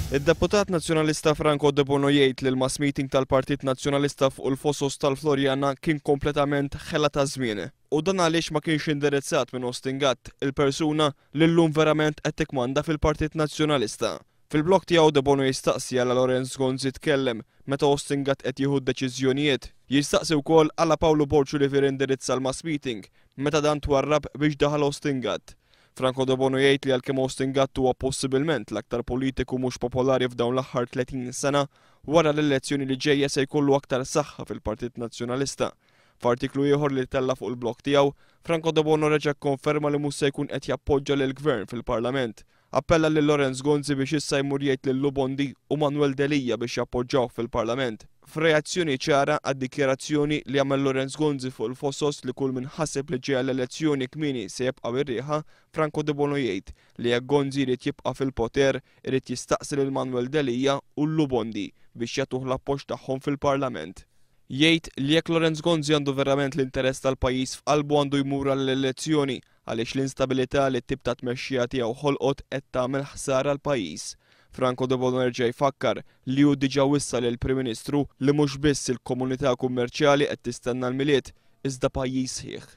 Id-Deputat Nazzjonalista Franco De Bono jgħid li l-mass meeting tal-Partit Nazzjonalista fuq il-Fosos tal-Florjana kien kompletament ħela ta' żmien. U dan għaliex ma kienx indirizzat minn Austin Gatt, il-persuna li llum verament qed tikmanda fil-Partit Nazzjonalista. Fil-blog tiegħu De Bono jistaqsi għal Lorenz Gonzi tkellem meta Austin Gatt qed jieħu d-deċiżjonijiet. Jistaqsi wkoll għal Paolo Borciu li indirizza l-mass meeting meta dan twarrab biex daħal Austin Gatt. Franco De Bono jgħid li għalkemm Austin Gatt huwa possibilment l-aktar politiku mhux popolari f'dawn l-aħħar 30 sena wara l-elezzjoni li ġejja se jkollu aktar saħħa fil-Partit Nazzjonalista. F'artiklu ieħor li tella fuq il-blog tiegħu, Franco De Bono reġa' kkonferma li mhux se jkun qed jappoġġja lill-Gvern fil-Parlament. Appella lil Lorenz Gonzi biex issa jmur jgħid lil Lubondi u Manuel Delija biex jappoġġawh fil-Parlament. F'reazzjoni ċara għad-dikjarazzjoni li għamel Lorenz Gonzi fuq il-Fosos li kull min ħaseb li ġejja l-elezzjoni kmieni se jibqa' ir-rieħa, Franco De Bono jgħid li jekk Gonzi jrid jibqa' fil-poter irid jistaqsi lil Manuel Delija u Lubondi biex jagħtuh l-appoġġ tagħhom fil-Parlament. Jgħid li jekk Lorenz Gonzi għandu verament l-interess tal-pajjiż f'qalbu għandu jmur għall-elezzjoni għaliex l-instabilità li t-tip ta' tmexxija tiegħu ħolqot qed tagħmel ħsara l-pajjiż. Franco De Bono jerġa' jfakkar li hu diġà wissal lill-Prim Ministru li mhux biss il-komunità kummerċjali qed tistenna l-miliet iżda pajjiż sħiħ.